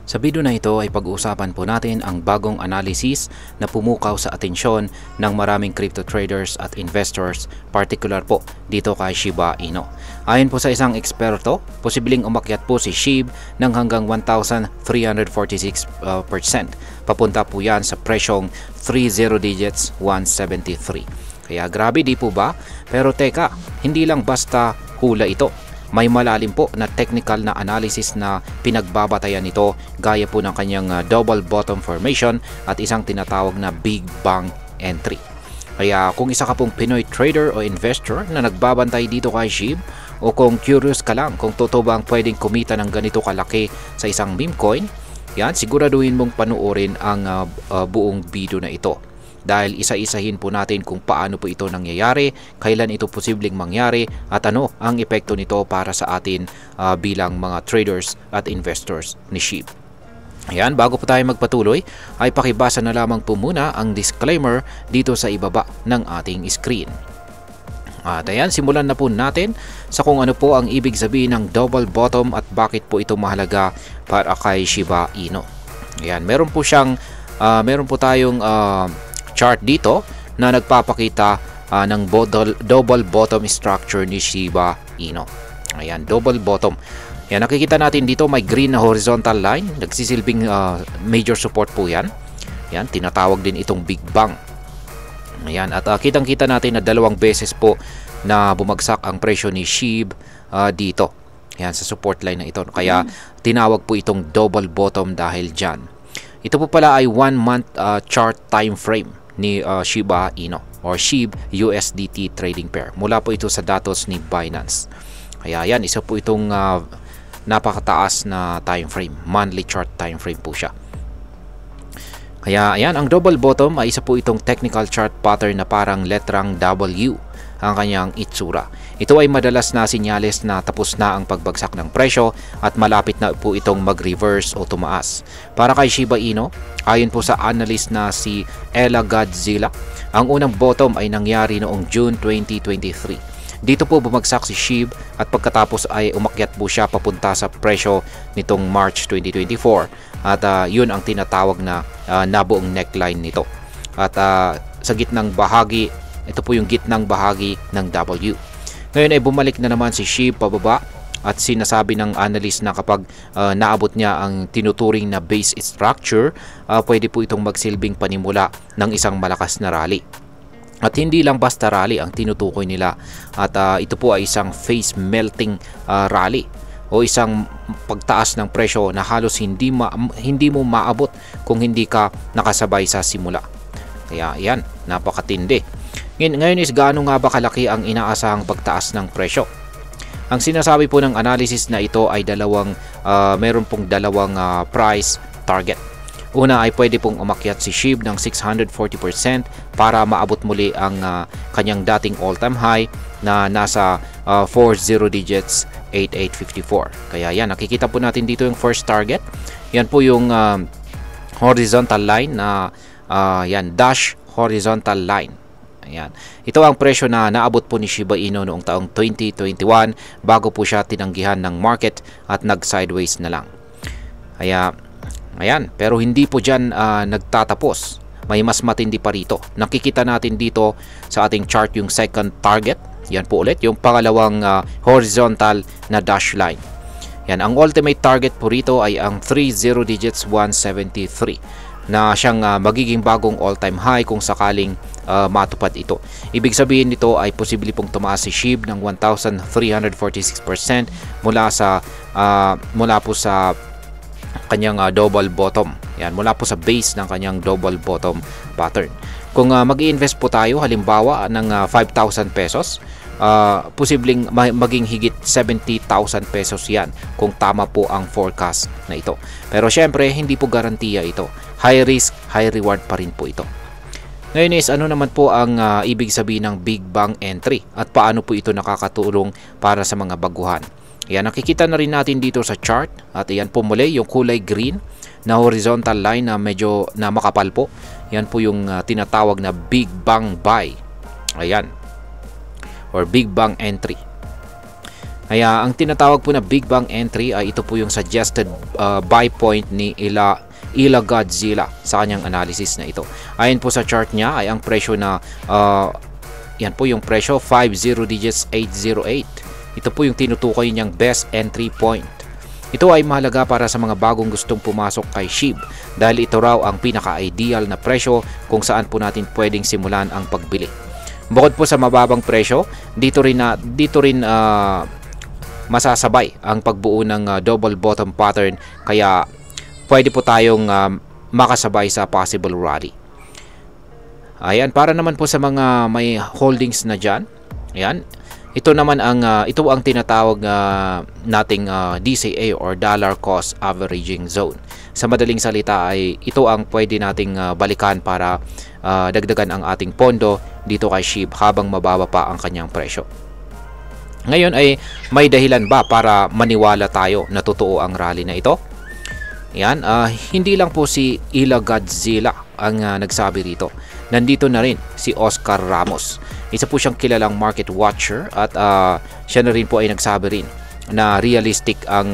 Sa video na ito ay pag-uusapan po natin ang bagong analysis na pumukaw sa atensyon ng maraming crypto traders at investors, particular po dito kay Shiba Inu. Ayon po sa isang eksperto, posibleng umakyat po si SHIB ng hanggang 1,346%. Papunta po yan sa presyong 30 digits 173. Kaya grabe di po ba? Pero teka, hindi lang basta hula ito. May malalim po na technical na analysis na pinagbabatayan nito gaya po ng kanyang double bottom formation at isang tinatawag na Big Bang entry. Kaya kung isa ka pong Pinoy trader o investor na nagbabantay dito kay SHIB o kung curious ka lang kung totoo ba ang pwedeng kumita ng ganito kalaki sa isang meme coin, yan, siguraduhin mong panuorin ang buong video na ito. Dahil isa-isahin po natin kung paano po ito nangyayari, kailan ito posibleng mangyari at ano ang epekto nito para sa atin bilang mga traders at investors ni SHIB. Ayan, bago po tayo magpatuloy ay pakibasa na lamang po muna ang disclaimer dito sa ibaba ng ating screen. At ayan, simulan na po natin sa kung ano po ang ibig sabihin ng double bottom at bakit po ito mahalaga para kay Shiba Inu. Ayan, meron po tayong chart dito na nagpapakita ng double bottom structure ni Shiba Inu. Ayan, double bottom. Ayan, nakikita natin dito may green na horizontal line, nagsisilbing major support po yan. Ayan, tinatawag din itong Big Bang. Ayan, at kitang-kita natin na dalawang beses po na bumagsak ang presyo ni SHIB dito. Ayan, sa support line na ito. Kaya tinawag po itong double bottom dahil dyan. Ito po pala ay 1 month chart time frame ni Shiba Inu or SHIB USDT trading pair. Mula po ito sa datos ni Binance. Kaya yan, isa po itong napakataas na time frame. Monthly chart time frame po siya. Kaya ayan, ang double bottom ay isa po itong technical chart pattern na parang letrang W ang kanyang itsura. Ito ay madalas na sinyales na tapos na ang pagbagsak ng presyo at malapit na po itong mag-reverse o tumaas. Para kay Shiba Inu, ayon po sa analyst na si Ella Godzilla, ang unang bottom ay nangyari noong June 2023. Dito po bumagsak si SHIB at pagkatapos ay umakyat po siya papunta sa presyo nitong March 2024 at yun ang tinatawag na nabuong neckline nito. At sa gitnang bahagi, ito po yung gitnang bahagi ng W. Ngayon ay bumalik na naman si SHIB pababa at sinasabi ng analyst na kapag naabot niya ang tinuturing na base structure, pwede po itong magsilbing panimula ng isang malakas na rally. At hindi lang basta rally ang tinutukoy nila at ito po ay isang face melting rally o isang pagtaas ng presyo na halos hindi mo maabot kung hindi ka nakasabay sa simula. Kaya yan, napakatindi. Ngayon is gaano nga ba kalaki ang inaasahang pagtaas ng presyo? Ang sinasabi po ng analysis na ito ay meron pong dalawang price target. Una ay pwede pong umakyat si SHIB ng 640% para maabot muli ang kanyang dating all-time high na nasa 40 digits 8854. Kaya yan, nakikita po natin dito yung first target. Yan po yung horizontal line na yan, dash horizontal line. Ayan. Ito ang presyo na naabot po ni Shiba Inu noong taong 2021 bago po siya tinanggihan ng market at nag-sideways na lang. Kaya ayan, pero hindi po dyan nagtatapos. May mas matindi pa rito. Nakikita natin dito sa ating chart yung second target. Yan po ulit, yung pangalawang horizontal na dash line. Yan, ang ultimate target po rito ay ang 30 digits 173 na siyang magiging bagong all-time high kung sakaling matupad ito. Ibig sabihin nito ay posible pong tumaas si SHIB ng 1,346% mula po sa kanyang double bottom. Yan, mula po sa base ng kanyang double bottom pattern. Kung mag-i-invest po tayo halimbawa ng 5,000 pesos, posibleng maging higit 70,000 pesos yan kung tama po ang forecast na ito. Pero syempre, hindi po garantiya ito. High risk, high reward pa rin po ito. Ngayon is ano naman po ang ibig sabihin ng Big Bang entry at paano po ito nakakatulong para sa mga baguhan. Yan, nakikita na rin natin dito sa chart at yan po muli yung kulay green na horizontal line na medyo makapal po. Yan po yung tinatawag na Big Bang buy. Ayan. Or Big Bang entry. Kaya ang tinatawag po na Big Bang Entry ay ito po yung suggested buy point ni Ila Godzilla sa kanyang analysis na ito. Ayon po sa chart niya ay ang presyo na yan po yung presyo 50 digits 808. Ito po yung tinutukoy niyang best entry point. Ito ay mahalaga para sa mga bagong gustong pumasok kay SHIB dahil ito raw ang pinaka-ideal na presyo kung saan po natin pwedeng simulan ang pagbili. Bukod po sa mababang presyo, dito rin masasabay ang pagbuo ng double bottom pattern, kaya pwede po tayong makasabay sa possible rally. Ayan, para naman po sa mga may holdings na dyan, ayan, ito ang tinatawag nating DCA or dollar cost averaging zone. Sa madaling salita ay ito ang pwede nating balikan para dagdagan ang ating pondo dito kay SHIB habang mababa pa ang kanyang presyo. Ngayon ay may dahilan ba para maniwala tayo na totoo ang rally na ito? Yan, hindi lang po si Ila Godzilla ang nagsabi rito. Nandito na rin si Oscar Ramos. Isa po siyang kilalang market watcher at siya na rin po ay nagsabi rin na realistic ang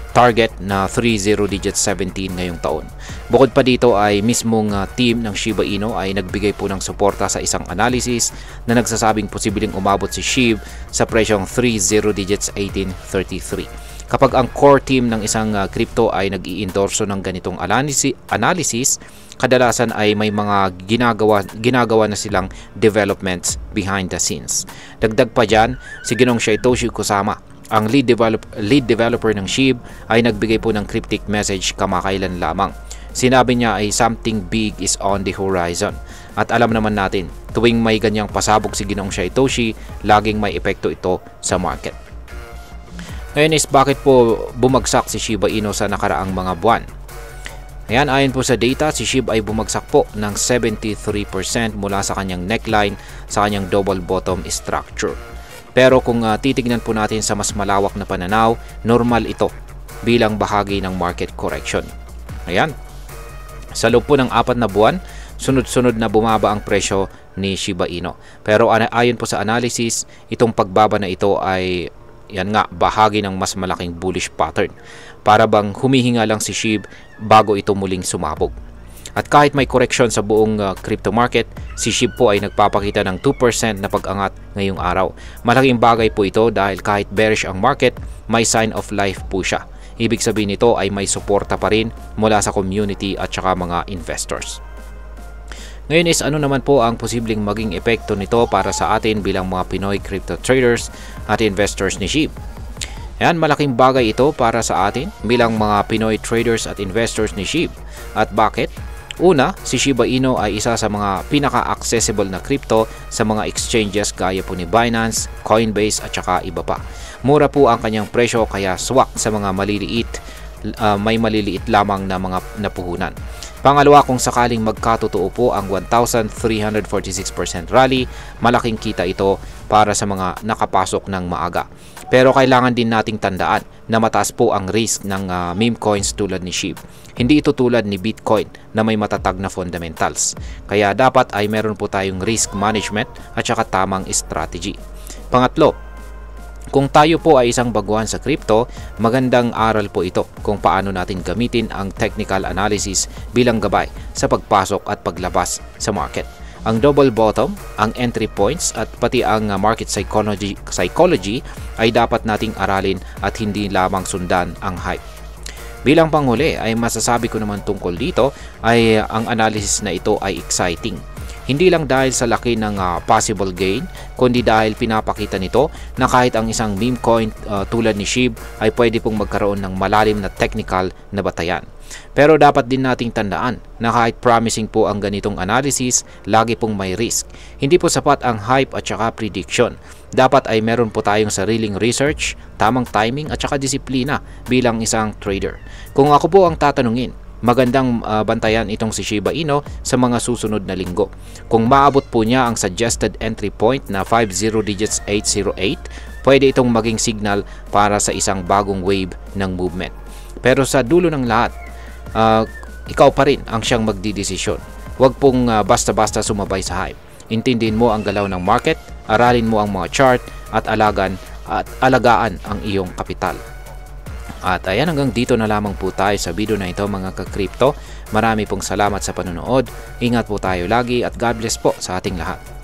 target na 30 digits 17 ngayong taon. Bukod pa dito ay mismong team ng Shiba Inu ay nagbigay po ng suporta sa isang analysis na nagsasabing posibleng umabot si SHIB sa presyong 30 digits 1833. Kapag ang core team ng isang crypto ay nag-i-endorso ng ganitong analysis, kadalasan ay may mga ginagawa na silang developments behind the scenes. Dagdag pa dyan, si Ginong Satoshi Kusama, ang lead developer ng SHIB, ay nagbigay po ng cryptic message kamakailan lamang. Sinabi niya ay something big is on the horizon. At alam naman natin, tuwing may ganyang pasabog si Ginong Satoshi, laging may epekto ito sa market. Ngayon is bakit po bumagsak si Shiba Inu sa nakaraang mga buwan? Ayan, ayon po sa data, si SHIB ay bumagsak po ng 73% mula sa kanyang neckline sa kanyang double bottom structure. Pero kung titignan po natin sa mas malawak na pananaw, normal ito bilang bahagi ng market correction. Ayan. Sa loob po ng 4 na buwan, sunod-sunod na bumaba ang presyo ni Shiba Inu. Pero ayon po sa analysis, itong pagbaba na ito ay bahagi ng mas malaking bullish pattern. Para bang humihinga lang si SHIB bago ito muling sumabog. At kahit may correction sa buong crypto market, si SHIB po ay nagpapakita ng 2% na pag-angat ngayong araw. Malaking bagay po ito dahil kahit bearish ang market, may sign of life po siya. Ibig sabihin nito ay may suporta pa rin mula sa community at saka mga investors. Ngayon is ano naman po ang posibleng maging epekto nito para sa atin bilang mga Pinoy crypto traders at investors ni SHIB. Ayan, malaking bagay ito para sa atin bilang mga Pinoy traders at investors ni SHIB. At bakit? Una, si Shiba Inu ay isa sa mga pinaka-accessible na crypto sa mga exchanges gaya po ni Binance, Coinbase at saka iba pa. Mura po ang kanyang presyo kaya swak sa mga may maliliit lamang na mga napuhunan. Pangalawa, kung sakaling magkatotoo po ang 1,346% rally, malaking kita ito para sa mga nakapasok ng maaga. Pero kailangan din nating tandaan na mataas po ang risk ng meme coins tulad ni SHIB. Hindi ito tulad ni Bitcoin na may matatag na fundamentals. Kaya dapat ay meron po tayong risk management at saka tamang strategy. Pangatlo, kung tayo po ay isang baguhan sa crypto, magandang aral po ito kung paano natin gamitin ang technical analysis bilang gabay sa pagpasok at paglabas sa market. Ang double bottom, ang entry points at pati ang market psychology ay dapat nating aralin at hindi lamang sundan ang hype. Bilang panghuli ay masasabi ko naman tungkol dito ay ang analysis na ito ay exciting. Hindi lang dahil sa laki ng possible gain, kundi dahil pinapakita nito na kahit ang isang meme coin tulad ni SHIB ay pwede pong magkaroon ng malalim na technical na batayan. Pero dapat din nating tandaan na kahit promising po ang ganitong analysis, lagi pong may risk. Hindi po sapat ang hype at saka prediction. Dapat ay meron po tayong sariling research, tamang timing at saka disiplina bilang isang trader. Kung ako po ang tatanungin, magandang bantayan itong si Shiba Inu sa mga susunod na linggo. Kung maabot po niya ang suggested entry point na 50 digits 808, pwede itong maging signal para sa isang bagong wave ng movement. Pero sa dulo ng lahat, ikaw pa rin ang siyang magdidesisyon. Huwag pong basta-basta sumabay sa hype. Intindihin mo ang galaw ng market, aralin mo ang mga chart at alagan at alagaan ang iyong kapital. At ayan, hanggang dito na lamang po tayo sa video na ito mga ka-crypto. Marami pong salamat sa panonood. Ingat po tayo lagi at God bless po sa ating lahat.